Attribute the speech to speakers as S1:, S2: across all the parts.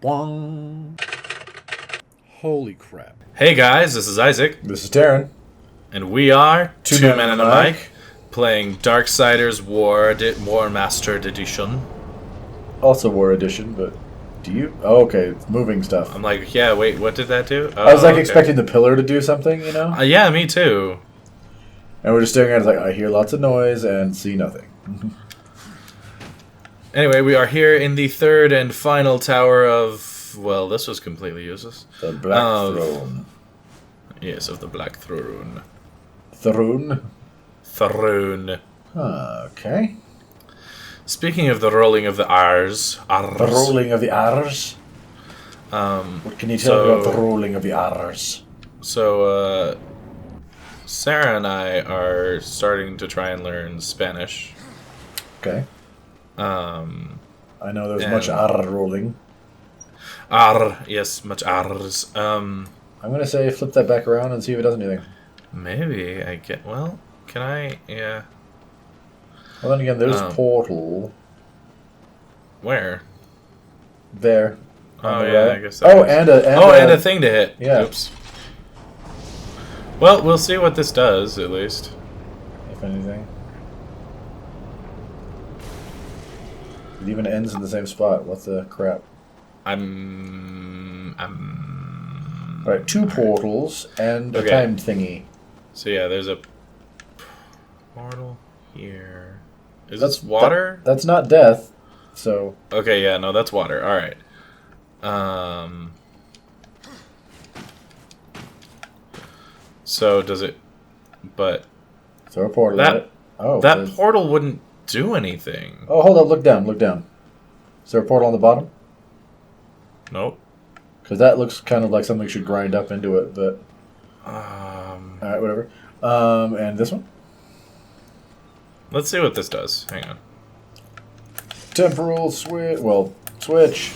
S1: Wong. Holy crap.
S2: Hey guys, this is Isaac.
S3: This is Darren.
S2: And we are
S3: Two Men and a Mic.
S2: Playing Darksiders War Mastered Edition.
S3: Also War Edition, but do you? Oh, okay, it's moving stuff.
S2: I'm like, yeah, wait, what did that do? Oh,
S3: I was like expecting the pillar to do something, you know?
S2: Yeah, me too.
S3: And we're just staring at it like, I hear lots of noise and see nothing.
S2: Anyway, we are here in the third and final tower of... Well, this was completely useless.
S3: The Black Throne.
S2: Yes, of the Black Throne.
S3: Throne?
S2: Throne.
S3: Okay.
S2: Speaking of the rolling of the R's...
S3: The rolling of the R's? What can you tell me about the rolling of the R's?
S2: So, Sarah and I are starting to try and learn Spanish.
S3: Okay. I know there's much R rolling.
S2: R, yes, much R's.
S3: I'm gonna say flip that back around and see if it does anything.
S2: Maybe I get... Well, can I... Yeah.
S3: Well, then again, there's portal.
S2: Where?
S3: There.
S2: Oh, yeah, I guess that
S3: and
S2: a thing to hit.
S3: Yeah.
S2: Oops. Well, we'll see what this does, at least.
S3: If anything. It even ends in the same spot. What the crap? Alright, two portals and a time thingy.
S2: So yeah, there's a portal here. Is this water?
S3: That's not death, so...
S2: Okay, yeah, no, that's water. Alright. So does it... But...
S3: Throw a portal at it. Oh,
S2: that portal wouldn't do anything.
S3: Oh, hold up, look down, look down. Is there a portal on the bottom?
S2: Nope.
S3: Because that looks kind of like something should grind up into it, but... Alright, whatever. And this one?
S2: Let's see what this does. Hang on.
S3: Temporal switch. Well, switch.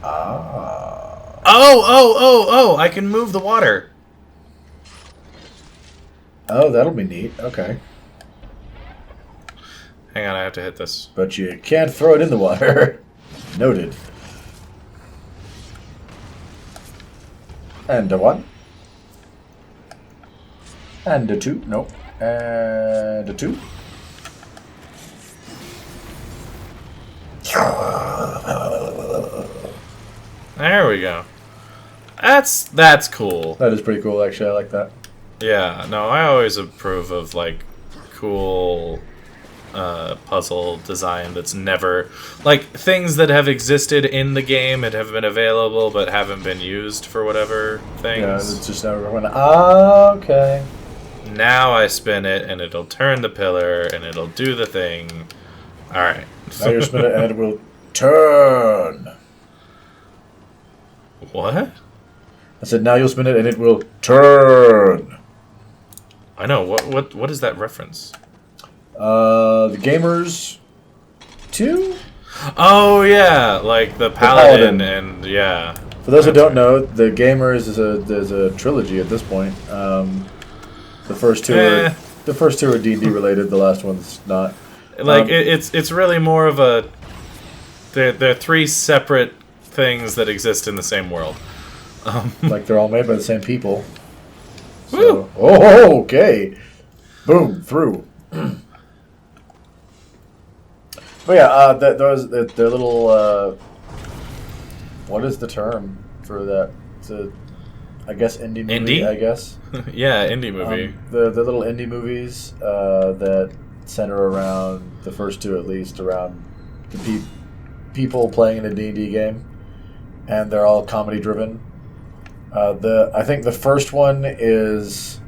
S3: Ah.
S2: Oh! I can move the water.
S3: Oh, that'll be neat. Okay.
S2: Hang on, I have to hit this.
S3: But you can't throw it in the water. Noted. And a one. And a two. Nope. And a two.
S2: There we go. That's cool.
S3: That is pretty cool, actually. I like that.
S2: Yeah, no, I always approve of, like, cool puzzle design that's never... Like, things that have existed in the game and have been available but haven't been used for whatever things.
S3: Yeah, it's just never went, okay.
S2: Now I spin it, and it'll turn the pillar, and it'll do the thing. Alright.
S3: Now you spin it, and it will turn.
S2: What?
S3: I said, now you'll spin it, and it will turn.
S2: I know. What is that reference?
S3: The Gamers 2?
S2: Oh, yeah. Like the Paladin and, yeah.
S3: For those who don't know, the Gamers is a trilogy at this point. The first two are D&D related. The last one's not.
S2: Like it's really more of a. They're three separate things that exist in the same world.
S3: Like they're all made by the same people.
S2: Woo!
S3: So, oh, okay. Boom, through. But yeah, their little. What is the term for that? It's a, I guess indie movie.
S2: Indie?
S3: I guess.
S2: Yeah, indie movie.
S3: The little indie movies that center around the first two, at least, around the people playing in a D&D game, and they're all comedy driven. I think the first one is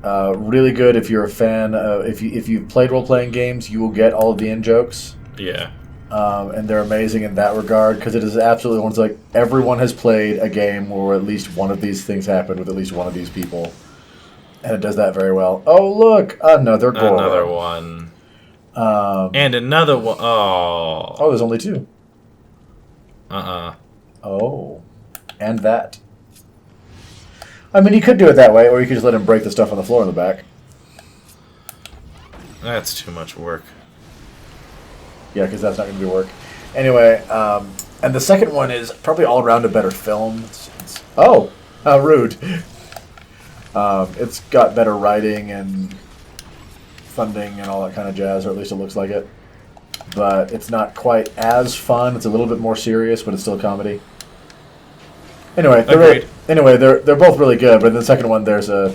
S3: really good if you're a fan. If you've played role playing games, you will get all of the in jokes.
S2: Yeah.
S3: And they're amazing in that regard because it is absolutely one. It's like everyone has played a game where at least one of these things happened with at least one of these people, and it does that very well. Oh look, another Goron.
S2: Another one. And another one. Oh.
S3: Oh, there's only two.
S2: Oh.
S3: And that. I mean, you could do it that way, or you could just let him break the stuff on the floor in the back.
S2: That's too much work.
S3: Yeah, because that's not going to be work. Anyway, And the second one is probably all around a better film. Oh, how rude. It's got better writing and funding and all that kind of jazz, or at least it looks like it. But it's not quite as fun. It's a little bit more serious, but it's still a comedy. Anyway, they're both really good. But in the second one, there's a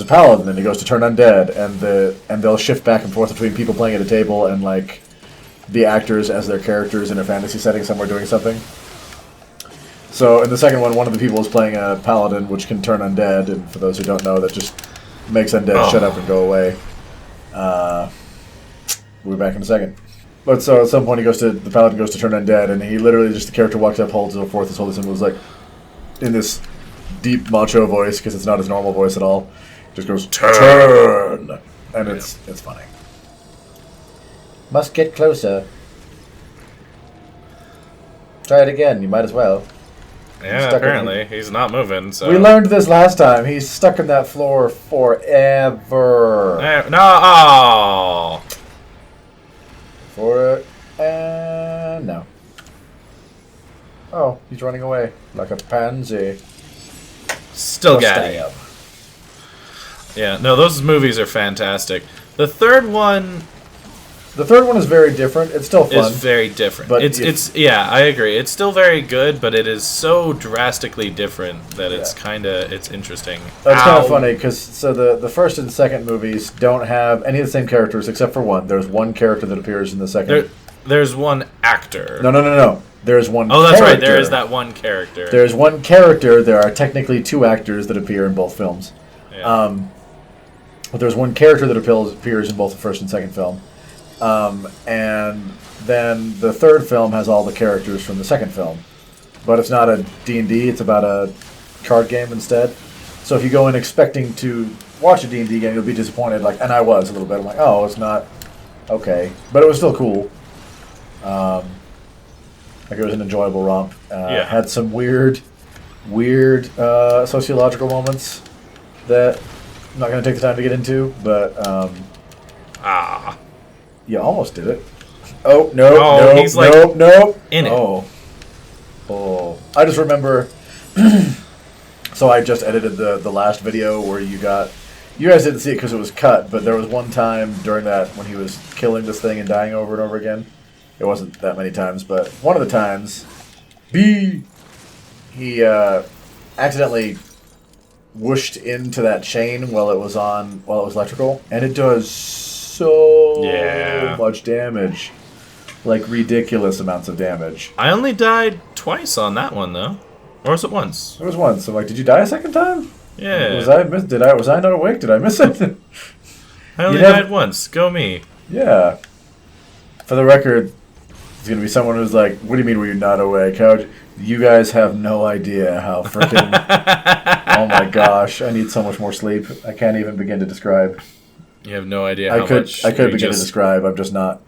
S3: paladin, and he goes to turn undead, and they'll shift back and forth between people playing at a table and like the actors as their characters in a fantasy setting somewhere doing something. So in the second one of the people is playing a paladin, which can turn undead, and for those who don't know, that just makes undead shut up and go away. We'll be back in a second. But so at some point the paladin goes to turn undead, and he literally just, the character walks up, holds it forth, and holds it, and was like, in this deep macho voice, because it's not his normal voice at all, just goes, turn! And it's funny. Must get closer. Try it again, you might as well.
S2: Yeah, apparently. He's not moving, so...
S3: We learned this last time. He's stuck in that floor forever.
S2: No!
S3: No. Oh, he's running away. Like a pansy.
S2: Still got it. Yeah, no, those movies are fantastic. The third one
S3: is very different. It's still fun.
S2: It's very different.
S3: But
S2: it's yeah, I agree. It's still very good, but it is so drastically different that it's interesting.
S3: That's kind of funny because the first and second movies don't have any of the same characters except for one. There's one character that appears in the second.
S2: There's one actor.
S3: No. There's one.
S2: Oh, that's right. There is that one character.
S3: There's one character. There are technically two actors that appear in both films.
S2: Yeah.
S3: But there's one character that appears in both the first and second film. And then the third film has all the characters from the second film. But it's not a D&D, it's about a card game instead. So if you go in expecting to watch a D&D game, you'll be disappointed, and I was a little bit. I'm like, oh, it's not okay. But it was still cool. It was an enjoyable romp. Had some weird sociological moments that I'm not going to take the time to get into, but... You almost did it. Oh, no,
S2: he's
S3: no.
S2: In it.
S3: Oh. I just remember... So I just edited the last video where you guys didn't see it because it was cut, but there was one time during that when he was killing this thing and dying over and over again. It wasn't that many times, but one of the times, he accidentally whooshed into that chain while it was electrical, and it does so much damage, like ridiculous amounts of damage.
S2: I only died twice on that one though, or was it once?
S3: It was once. I'm like, did you die a second time?
S2: Yeah.
S3: Was I not awake? Did I miss it?
S2: I only died once. Go me.
S3: Yeah. For the record, it's gonna be someone who's like, "What do you mean were you not awake? You guys have no idea how freaking." Oh my gosh! I need so much more sleep. I can't even begin to describe.
S2: You have no idea how much.
S3: I could begin to describe. I'm just not.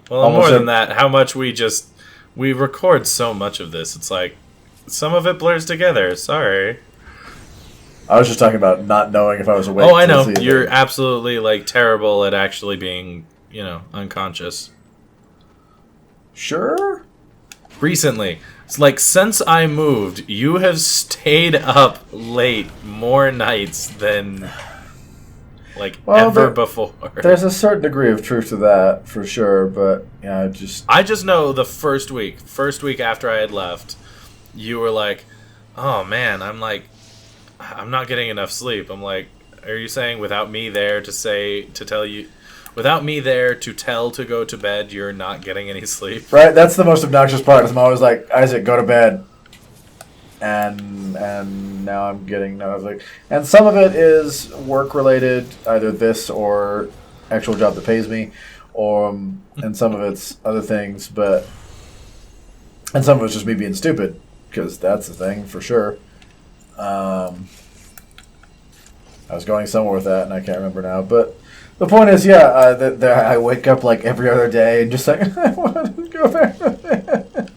S2: Well, more than that, how much we record so much of this. It's like some of it blurs together. Sorry.
S3: I was just talking about not knowing if I was awake.
S2: Oh, I know. You're absolutely terrible at actually being, unconscious.
S3: Sure.
S2: Recently, it's since I moved, you have stayed up late more nights than ever before.
S3: There's a certain degree of truth to that for sure, but yeah,
S2: I just know the first week after I had left, you were like, "Oh man, I'm not getting enough sleep." I'm like, "Are you saying without me there without me there to tell to go to bed, you're not getting any sleep?"
S3: Right, that's the most obnoxious part. I'm always like, "Isaac, go to bed." And now I'm getting and some of it is work related, either this or actual job that pays me, and some of it's other things, and some of it's just me being stupid, because that's the thing for sure. I was going somewhere with that, and I can't remember now. But the point is, I wake up every other day and just I want to go back to bed.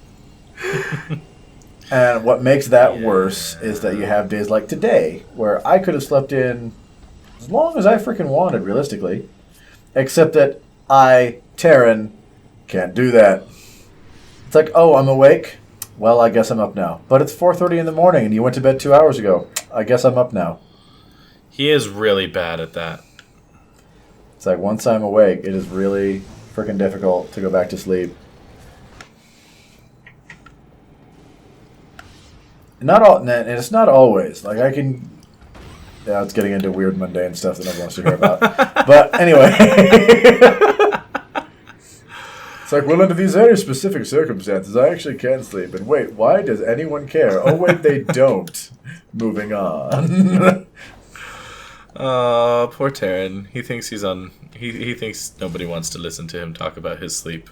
S3: And what makes that worse is that you have days like today, where I could have slept in as long as I freaking wanted, realistically, except that I, Taryn, Can't do that. It's like, oh, I'm awake. Well, I guess I'm up now. But it's 4:30 in the morning, and you went to bed 2 hours ago. I guess I'm up now.
S2: He is really bad at that.
S3: It's like once I'm awake, it is really freaking difficult to go back to sleep. Not all, and it's not always. Like I can. Yeah, it's getting into weird, mundane stuff that nobody wants to hear about. But anyway. It's like, well, under these very specific circumstances, I actually can sleep. And wait, why does anyone care? Oh, wait, they don't. Moving on.
S2: Poor Taryn. He thinks he's on... He thinks nobody wants to listen to him talk about his sleep.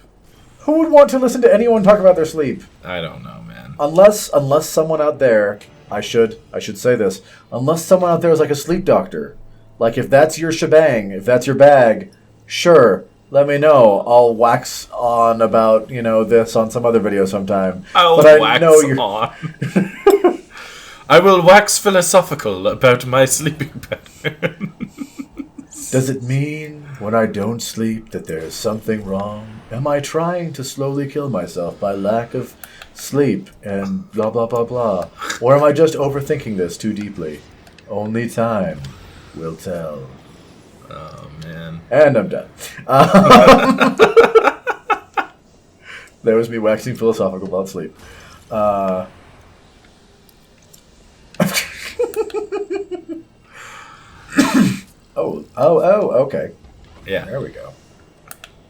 S3: Who would want to listen to anyone talk about their sleep?
S2: I don't know, man.
S3: Unless someone out there... I should say this. Unless someone out there is like a sleep doctor. Like, if that's your shebang, if that's your bag, sure... Let me know. I'll wax on about, this on some other video sometime.
S2: I'll wax on. I will wax philosophical about my sleeping pattern.
S3: Does it mean when I don't sleep that there's something wrong? Am I trying to slowly kill myself by lack of sleep and blah, blah, blah, blah? Or am I just overthinking this too deeply? Only time will tell.
S2: Oh, man.
S3: And I'm done. There was me waxing philosophical about sleep. Okay.
S2: Yeah.
S3: There we go.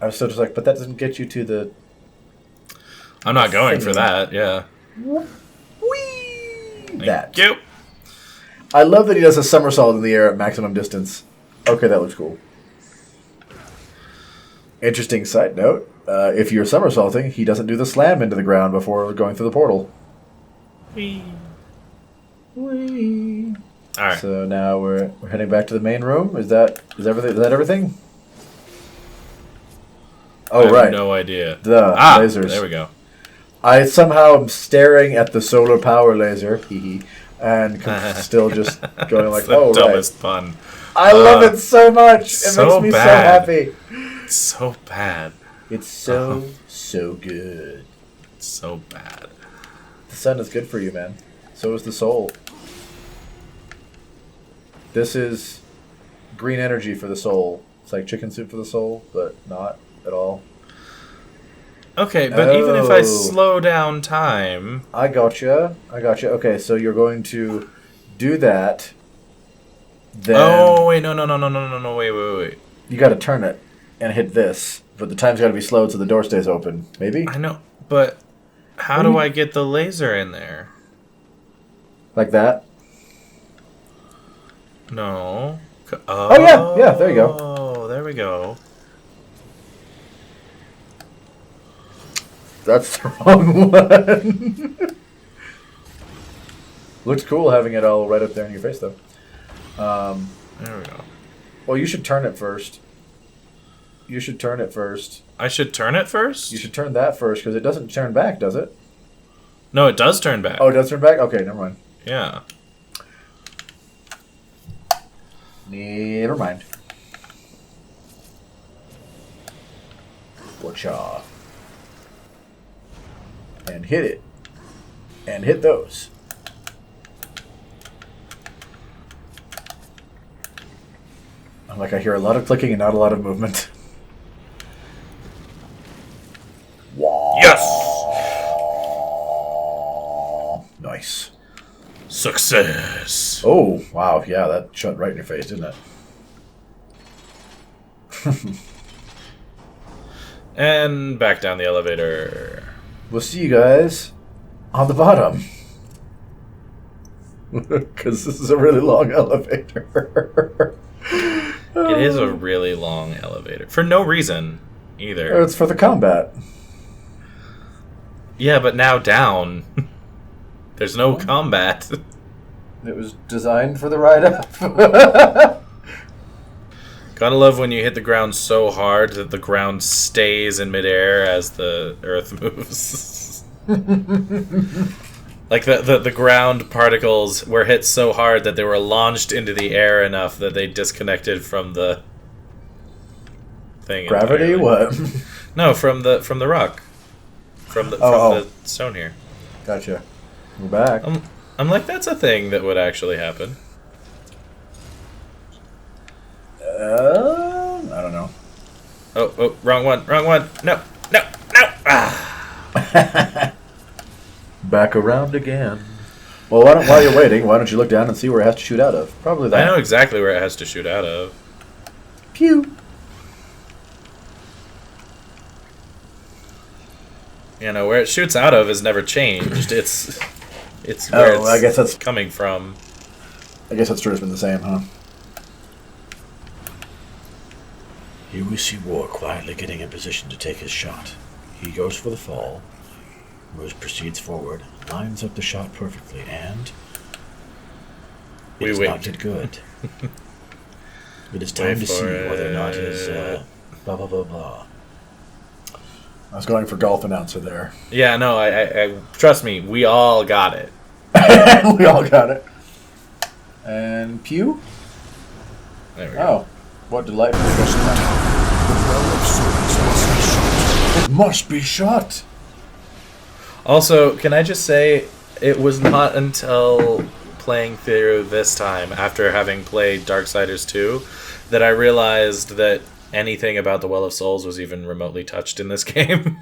S3: I was still just like, but that doesn't get you to the...
S2: I'm not going for that, yeah.
S3: Whee!
S2: Thank you.
S3: I love that he does a somersault in the air at maximum distance. Okay, that looks cool. Interesting side note. If you're somersaulting, he doesn't do the slam into the ground before going through the portal.
S2: Whee.
S3: Whee.
S2: All right.
S3: So now we're heading back to the main room. Is that everything? Oh,
S2: I
S3: right.
S2: have no idea.
S3: The lasers.
S2: There we go.
S3: I somehow am staring at the solar power laser, and still just going like,
S2: the
S3: oh,
S2: dumbest
S3: right.
S2: pun.
S3: I love it so much. It
S2: so
S3: makes me
S2: bad.
S3: so happy.
S2: It's so bad.
S3: It's so good.
S2: It's so bad.
S3: The sun is good for you, man. So is the soul. This is green energy for the soul. It's like chicken soup for the soul, but not at all.
S2: Okay, but even if I slow down time...
S3: I gotcha. Okay, so you're going to do that. Then
S2: oh, wait, no, wait.
S3: You got to turn it and hit this, but the time's got to be slowed so the door stays open. Maybe?
S2: I know, but how do I get the laser in there?
S3: Like that?
S2: No.
S3: Oh, yeah, there you go.
S2: Oh, there we go.
S3: That's the wrong one. Looks cool having it all right up there in your face, though.
S2: There we go.
S3: Well, you should turn it first. I should turn it first. You should turn that first, because it doesn't turn back, does it?
S2: No, it does turn back.
S3: Oh, it does turn back? Okay, never mind.
S2: Yeah.
S3: Never mind. Watcha. And hit it. And hit those. I'm like, I hear a lot of clicking and not a lot of movement.
S2: Yes!
S3: Nice.
S2: Success!
S3: Oh, wow. Yeah, that shot right in your face, didn't it?
S2: And back down the elevator.
S3: We'll see you guys on the bottom. Because this is a really long elevator.
S2: It is a really long elevator. For no reason, either.
S3: It's for the combat.
S2: Yeah, but now down. There's no combat.
S3: It was designed for the ride up.
S2: Gotta love when you hit the ground so hard that the ground stays in midair as the earth moves. Like the ground particles were hit so hard that they were launched into the air enough that they disconnected from the thing.
S3: Gravity?
S2: Entirely.
S3: What?
S2: No, from the rock, from the stone here.
S3: Gotcha. We're back.
S2: I'm like, that's a thing that would actually happen.
S3: I don't know.
S2: Oh, wrong one. No. Ah.
S3: Back around again. Well, while you're waiting, why don't you look down and see where it has to shoot out of? Probably that.
S2: I know exactly where it has to shoot out of.
S3: Pew.
S2: You know, where it shoots out of is never changed. It's where it's
S3: I guess that's
S2: coming from.
S3: I guess that's true. It's been the same, huh? Here we see War quietly getting in position to take his shot. He goes for the fall. Rose proceeds forward, lines up the shot perfectly, and it does not get good. It is time to see whether or not his blah blah blah blah. I was going for golf announcer there.
S2: Yeah, no, I trust me, we all got it.
S3: We all got it. And pew.
S2: There we go.
S3: Oh, what delightful! It must be shot.
S2: Also, can I just say, it was not until playing through this time, after having played Darksiders 2, that I realized that anything about the Well of Souls was even remotely touched in this game.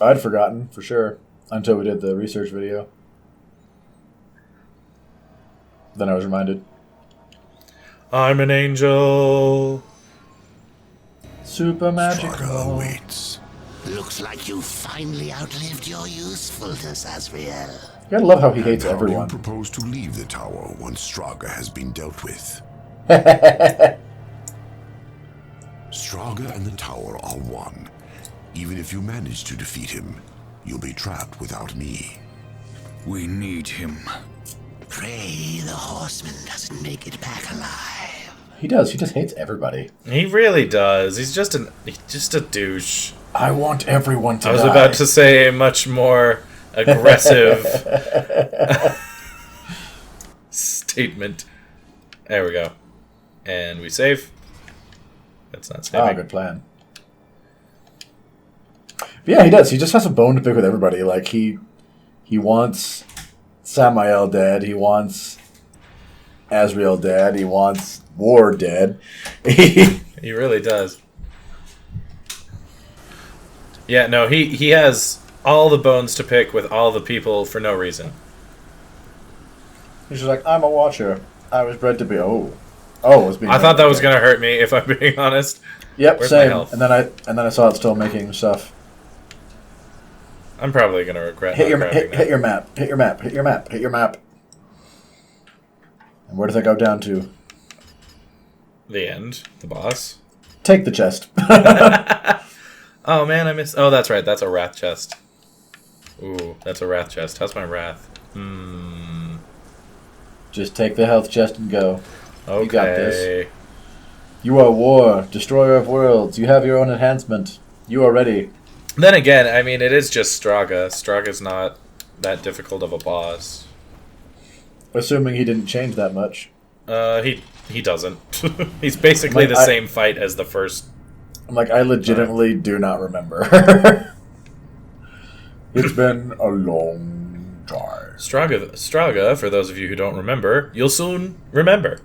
S3: I'd forgotten, for sure, until we did the research video. Then I was reminded.
S2: I'm an angel.
S3: Super magical.
S4: Straga awaits.
S5: Looks like you finally outlived your usefulness, Azrael.
S3: You gotta love how he hates
S4: How do
S3: everyone.
S4: you propose to leave the tower once Straga has been dealt with? Straga and the tower are one. Even if you manage to defeat him, you'll be trapped without me.
S6: We need him.
S5: Pray the horseman doesn't make it back alive.
S3: He does. He just hates everybody.
S2: He really does. He's just a douche.
S3: I want everyone to die.
S2: I was about to say a much more aggressive statement. There we go. And we save. That's not saving.
S3: Ah, good plan. But yeah, he does. He just has a bone to pick with everybody. Like, he wants Samael dead. He wants Azrael dead. He wants War dead.
S2: He really does. Yeah, no, he has all the bones to pick with all the people for no reason.
S3: He's just like, I'm a watcher. I was bred to be. Oh, I was being.
S2: I thought that was gonna hurt me, if I'm being honest.
S3: Yep,
S2: Where's my
S3: same.
S2: health?
S3: And then I saw it still making stuff.
S2: I'm probably gonna regret
S3: Hit
S2: not
S3: your
S2: grabbing that.
S3: hit your map. Hit your map. Hit your map. Hit your map. And where does that go down to?
S2: The end. The boss.
S3: Take the chest.
S2: Oh man, I missed. Oh, that's right. That's a wrath chest. Ooh, that's a wrath chest. How's my wrath?
S3: Just take the health chest and go.
S2: Okay.
S3: You got this. You are War, destroyer of worlds. You have your own enhancement. You are ready.
S2: Then again, I mean, it is just Straga. Straga's not that difficult of a boss.
S3: Assuming he didn't change that much.
S2: He doesn't. He's basically the same fight as the first.
S3: I'm like, I legitimately do not remember. It's been a long time.
S2: Straga, for those of you who don't remember, you'll soon remember.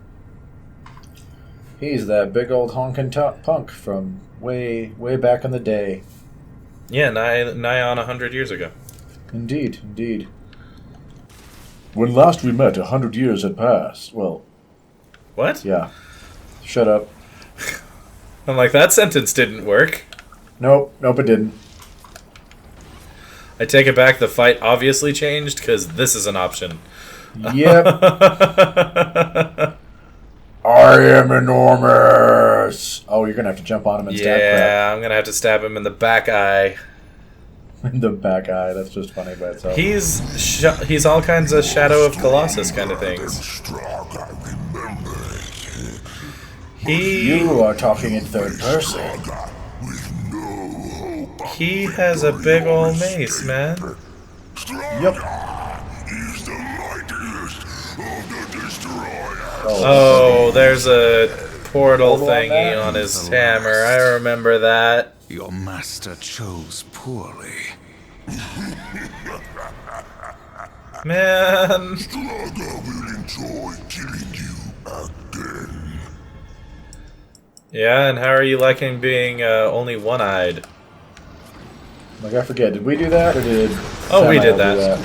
S3: He's that big old honkin' punk from way back in the day.
S2: Yeah, nigh on 100 years ago.
S3: Indeed, indeed. When last we met, 100 years had passed. Well,
S2: What?
S3: yeah. Shut up.
S2: I'm like, that sentence didn't work.
S3: Nope, it didn't.
S2: I take it back, the fight obviously changed, because this is an option.
S3: Yep. I am enormous. Oh, you're gonna have to jump on him and stab
S2: Yeah, I'm gonna have to stab him in the back eye.
S3: crap. In the back eye. That's just funny by itself.
S2: He's all kinds of Shadow of Colossus kind of things.
S4: Straga remembers.
S3: You are talking in third person.
S4: Straga with no hope.
S2: He has a big old mace, man.
S3: Yep.
S4: He's the mightiest of the destroyers.
S2: Oh, there's a portal
S3: Portal on
S2: thingy
S3: that?
S2: on his
S6: Alas.
S2: hammer. I remember that.
S6: Your master chose poorly.
S2: Man.
S4: Straga will enjoy killing you again.
S2: Yeah, and how are you liking being only one-eyed?
S3: Like, I forget, did we do that, or did
S2: Oh, we
S3: Samael
S2: did
S3: do
S2: that.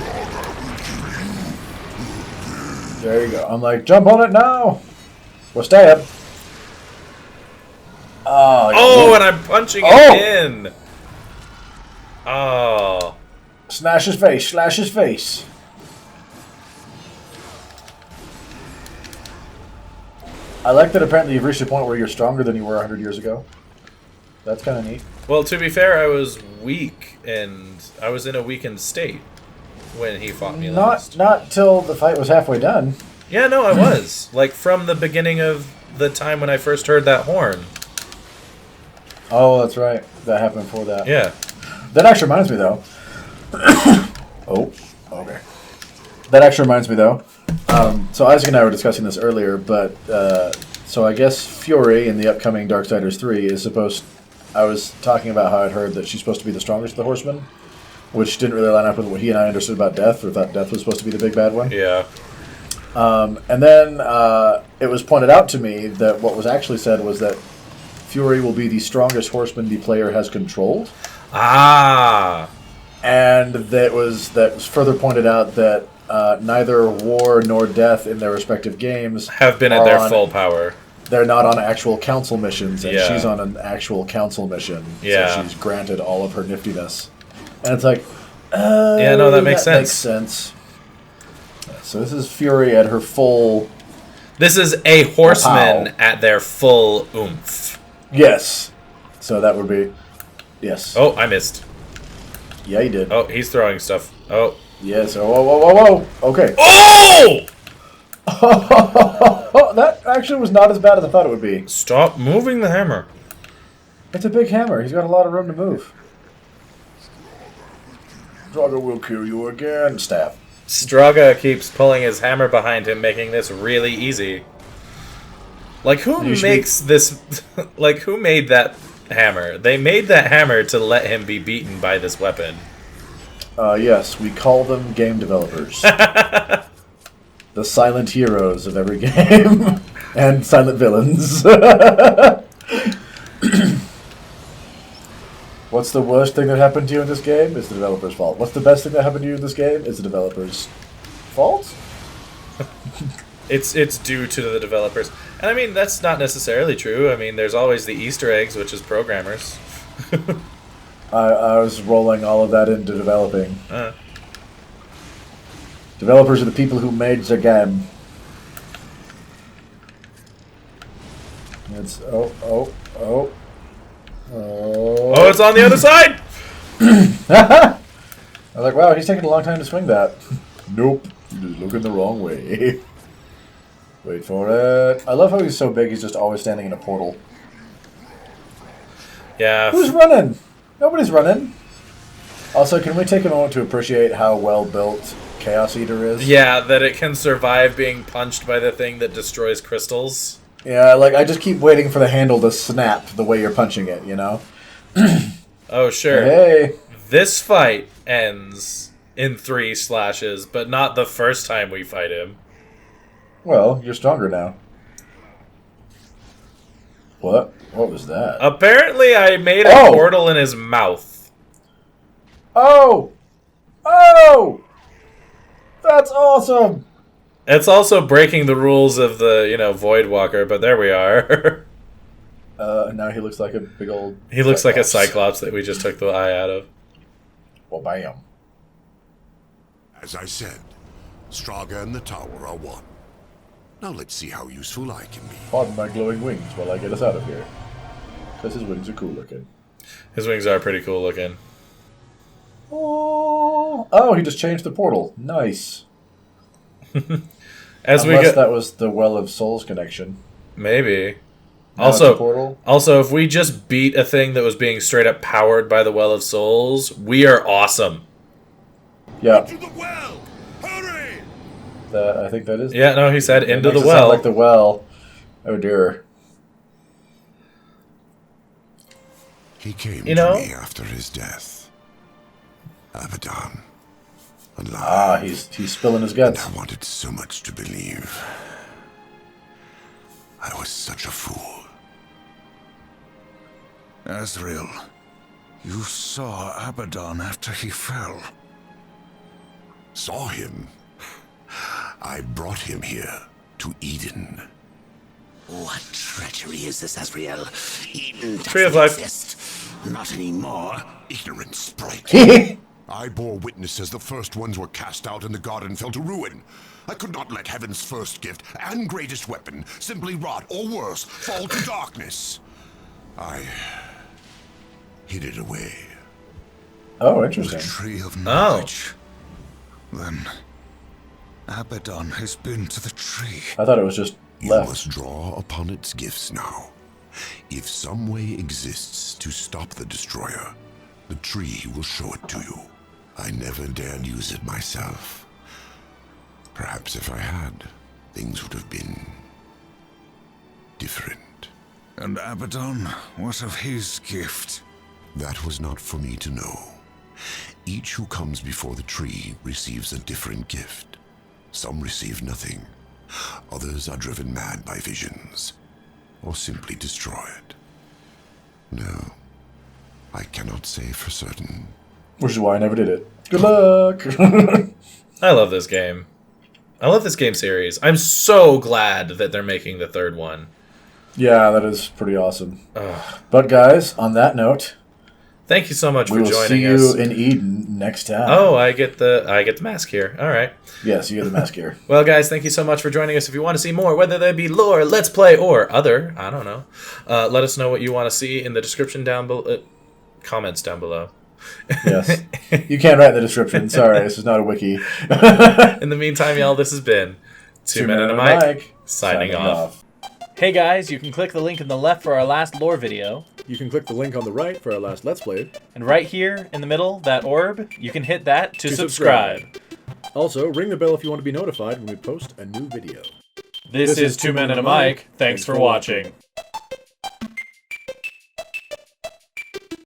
S3: There you go. I'm like, jump on it now! We'll stab.
S2: Oh, and I'm punching it in! Oh.
S3: Slash his face, slash his face. I like that apparently you've reached a point where you're stronger than you were 100 years ago. That's kind of neat.
S2: Well, to be fair, I was weak, and I was in a weakened state when he fought me last.
S3: Not till the fight was halfway done.
S2: Yeah, no, I was. Like, from the beginning of the time when I first heard that horn.
S3: Oh, that's right. That happened before that.
S2: Yeah.
S3: That actually reminds me, though. Oh, okay. That actually reminds me, though. So Isaac and I were discussing this earlier, but so I guess Fury in the upcoming Darksiders 3 is supposed... I was talking about how I'd heard that she's supposed to be the strongest of the Horsemen, which didn't really line up with what he and I understood about Death, or thought Death was supposed to be the big bad one.
S2: Yeah.
S3: And then it was pointed out to me that what was actually said was that Fury will be the strongest Horseman the player has controlled.
S2: Ah.
S3: And that was further pointed out that neither War nor Death in their respective games
S2: Have been at their full power.
S3: They're not on actual council missions, and
S2: Yeah.
S3: she's on an actual council mission.
S2: Yeah.
S3: So she's granted all of her niftiness. And it's like,
S2: Yeah, no, that makes sense.
S3: Makes sense. So this is Fury at her full...
S2: This is a horseman
S3: Wow.
S2: at their full oomph.
S3: Yes. So that would be... Yes.
S2: Oh, I missed.
S3: Yeah, you did.
S2: Oh, he's throwing stuff. Oh.
S3: Yes. Oh, whoa. Okay.
S2: Oh!
S3: That actually was not as bad as I thought it would be.
S2: Stop moving the hammer.
S3: It's a big hammer. He's got a lot of room to move. Straga will kill you again. Stab.
S2: Straga keeps pulling his hammer behind him, making this really easy. Like, who
S3: You should
S2: makes this... Like, who made that hammer? They made that hammer to let him be beaten by this weapon.
S3: Yes, we call them game developers. The silent heroes of every game. And silent villains. What's the worst thing that happened to you in this game? It's the developer's fault. What's the best thing that happened to you in this game? It's the developer's fault?
S2: It's due to the developers. And I mean, that's not necessarily true. I mean, there's always the Easter eggs, which is programmers.
S3: I was rolling all of that into developing. Developers are the people who made the game. It's oh,
S2: it's on the other side!
S3: I was like, wow, he's taking a long time to swing that. Nope, you're looking the wrong way. Wait for it. I love how he's so big, he's just always standing in a portal.
S2: Yeah.
S3: Who's running? Nobody's running. Also, can we take a moment to appreciate how well built Chaos Eater is?
S2: Yeah, that it can survive being punched by the thing that destroys crystals.
S3: Yeah, like, I just keep waiting for the handle to snap the way you're punching it, you know?
S2: Oh, sure.
S3: Hey!
S2: This fight ends in 3 slashes, but not the first time we fight him.
S3: Well, you're stronger now. What? What was that?
S2: Apparently, I made a
S3: Oh!
S2: portal in his mouth.
S3: Oh! Oh! That's awesome!
S2: It's also breaking the rules of the, Void Walker, but there we are.
S3: Now he looks like a big old...
S2: He looks like a Cyclops that we just took the eye out of.
S3: Well, bam.
S4: As I said, Straga and the tower are one. Now let's see how useful I can be.
S3: Pardon my glowing wings while I get us out of here. Because his wings are cool looking.
S2: His wings are pretty cool looking.
S3: Oh, he just changed the portal. Nice.
S2: Unless
S3: that was the Well of Souls connection.
S2: Maybe.
S3: Now it's a portal.
S2: Also, if we just beat a thing that was being straight up powered by the Well of Souls, we are awesome.
S3: Yeah.
S4: To the well! Hurry!
S3: I think that is...
S2: Yeah, no, he said
S3: It
S2: into
S3: makes
S2: the
S3: it sound
S2: well.
S3: like the well. Oh, dear.
S4: He came
S2: You
S4: to
S2: know?
S4: me after his death. Abaddon. Alive.
S3: Ah, he's spilling his
S4: And
S3: guts.
S4: I wanted so much to believe. I was such a fool.
S6: Azrael, you saw Abaddon after he fell.
S4: Saw him? I brought him here to Eden.
S5: What treachery is this, Azrael? Eden
S2: Tree of
S5: doesn't
S2: Life.
S5: exist. Not anymore.
S4: Ignorant sprite. I bore witness as the first ones were cast out and the garden fell to ruin. I could not let heaven's first gift and greatest weapon simply rot, or worse, fall to darkness. I hid it away.
S3: Oh,
S6: The
S3: interesting.
S6: tree of knowledge. Then Abaddon has been to the tree.
S3: I thought it was just
S4: You
S3: left.
S4: must draw upon its gifts now. If some way exists to stop the destroyer, the tree will show it to you. I never dared use it myself. Perhaps if I had, things would have been different.
S6: And Abaddon, what of his gift?
S4: That was not for me to know. Each who comes before the tree receives a different gift. Some receive nothing. Others are driven mad by visions, or simply destroyed. No, I cannot say for certain.
S3: Which is why I never did it. Good luck.
S2: I love this game. I love this game series. I'm so glad that they're making the third one.
S3: Yeah, that is pretty awesome. But guys, on that note,
S2: Thank you so much
S3: we
S2: for
S3: will see
S2: joining
S3: you
S2: us.
S3: in Eden next time.
S2: Oh, I get the mask here. All right.
S3: Yes, you get the mask here.
S2: Well, guys, thank you so much for joining us. If you want to see more, whether they be lore, let's play, or other, I don't know, let us know what you want to see in the description down below, comments down below.
S3: Yes. You can't write in the description. Sorry, this is not a wiki.
S2: In the meantime, y'all, this has been Two Men and a Mic, signing off. Hey guys, you can click the link in the left for our last lore video.
S1: You can click the link on the right for our last Let's Play.
S2: And right here in the middle, that orb, you can hit that to subscribe.
S1: Also, ring the bell if you want to be notified when we post a new video.
S2: This is Two Men and a Mic. Thanks for watching.